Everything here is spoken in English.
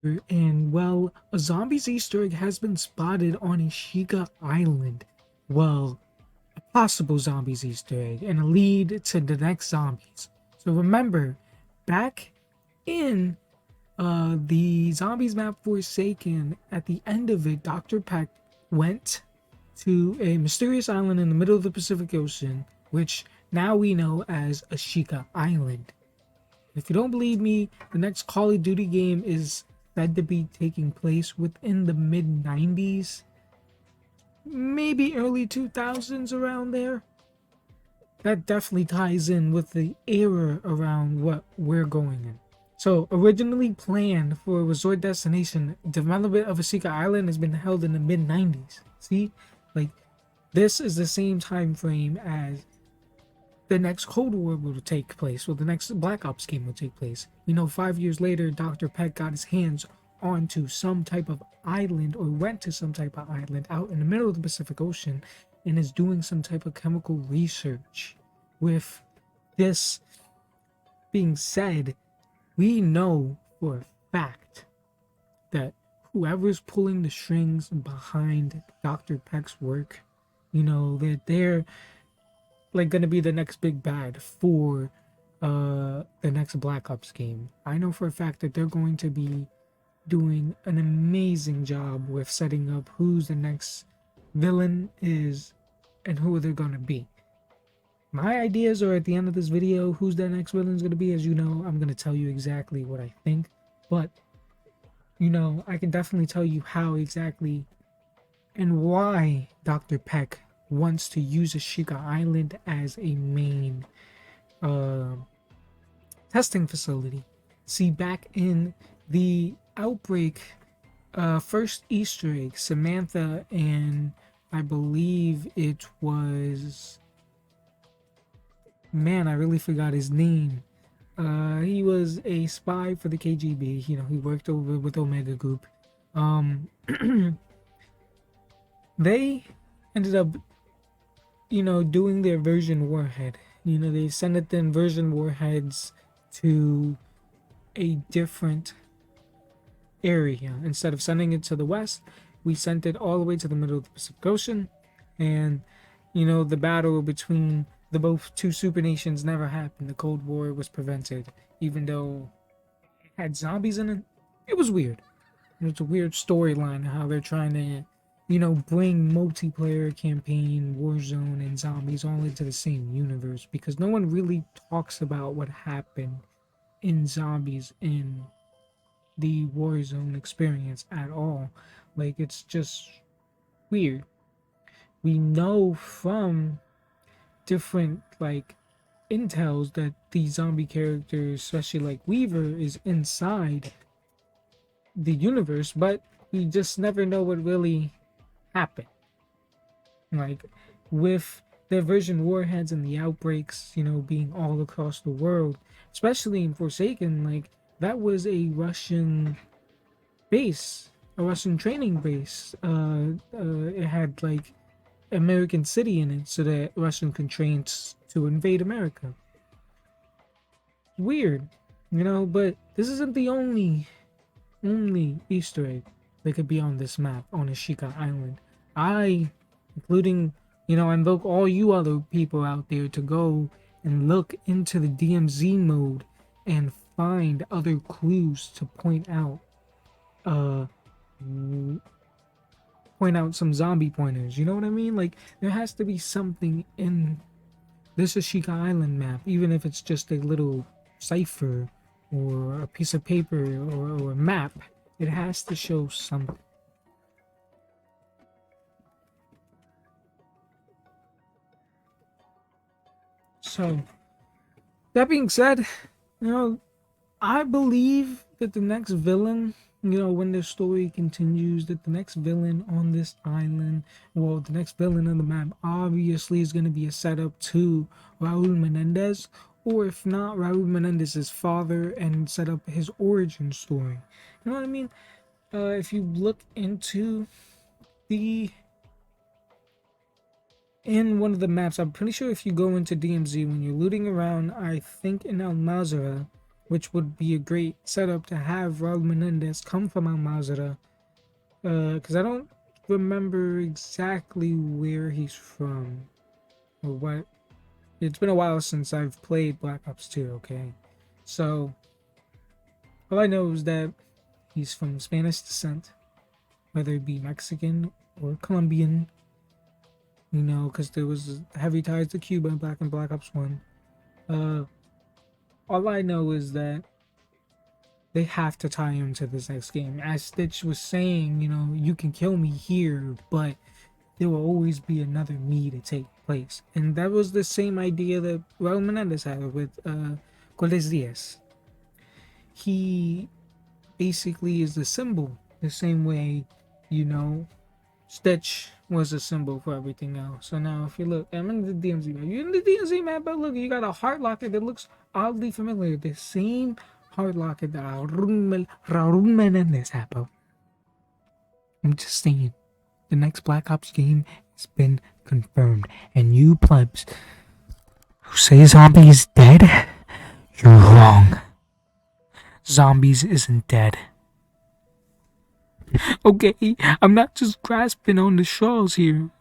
And well, a zombies Easter egg has been spotted on Ashika Island. Well, a possible zombies Easter egg and a lead to the next zombies. So remember, back in the zombies map Forsaken, at the end of it, Dr. Peck went to a mysterious island in the middle of the Pacific Ocean, which now we know as Ashika Island. If you don't believe me, the next Call of Duty game is said to be taking place within the mid 90s, maybe early 2000s, around there. That definitely ties in with the era around what we're going in. So, originally planned for a resort destination, development of Ashika Island has been held in the mid 90s. See, like this is the same time frame as the next Cold War will take place, or the next Black Ops game will take place. 5 years later, Dr. Peck got his hands onto some type of island, or went to some type of island out in the middle of the Pacific Ocean, and is doing some type of chemical research. With this being said, we know for a fact that whoever's pulling the strings behind Dr. Peck's work, that they're like gonna be the next big bad for the next Black Ops game. I know for a fact that they're going to be doing an amazing job with setting up who's the next villain is and who they're gonna be. My ideas are at the end of this video. Who's that next villain is gonna be? As you know, I'm gonna tell you exactly what I think, but I can definitely tell you how exactly and why Dr. Peck wants to use Ashika Island as a main uh, testing facility. See, back in the Outbreak first Easter egg, Samantha and I believe it was, man, I really forgot his name. He was a spy for the KGB. He worked over with Omega Group. Um, they ended up, doing their version warhead. They sent it in version warheads to a different area. Instead of sending it to the west, we sent it all the way to the middle of the Pacific Ocean. And, the battle between the both two super nations never happened. The Cold War was prevented, even though it had zombies in it. It was weird. It's a weird storyline how they're trying to, bring multiplayer campaign, Warzone, and zombies all into the same universe, because no one really talks about what happened in zombies in the Warzone experience at all. Like, it's just weird. We know from different, like, intels that the zombie characters, especially like Weaver, is inside the universe, but we just never know what really happened. Like, with the version warheads and the outbreaks, being all across the world, especially in Forsaken, like, that was a Russian base, a Russian training base. It had like American city in it, so that Russian could train to invade America. Weird, but this isn't the only Easter egg that could be on this map on Ashika Island. I, including, I invoke all you other people out there to go and look into the DMZ mode and find other clues to uh point out some zombie pointers. You know what I mean? Like, there has to be something in this Ashika Island map, even if it's just a little cipher or a piece of paper or a map. It has to show something. So, that being said, I believe that the next villain, when the story continues, that the next villain on this island, well, the next villain on the map obviously is going to be a setup to Raul Menendez, or if not, Raul Menendez's father, and set up his origin story. You know what I mean? If you look into in one of the maps, I'm pretty sure if you go into DMZ when you're looting around, I think in Al Mazrah, which would be a great setup to have Raul Menendez come from Al-Mazrah. Because I don't remember exactly where he's from or what. It's been a while since I've played Black Ops 2, okay? So, all I know is that he's from Spanish descent, whether it be Mexican or Colombian, you know, because there was heavy ties to Cuba back in Black Ops 1. All I know is that they have to tie him to this next game. As Stitch was saying, you know, you can kill me here, but there will always be another me to take place. And that was the same idea that Raul Menendez had with Cold War. He basically is the symbol, the same way, you know, Stitch was a symbol for everything else. So now if you look, I'm in the DMZ map. You're in the DMZ map, but look, you got a heart locket that looks oddly familiar. The same heart locket that Raul Menendez had, bro. I'm just saying. The next Black Ops game has been confirmed. And you plebs who say Zombie is dead, you're wrong. Zombies isn't dead. Okay, I'm not just grasping on the straws here.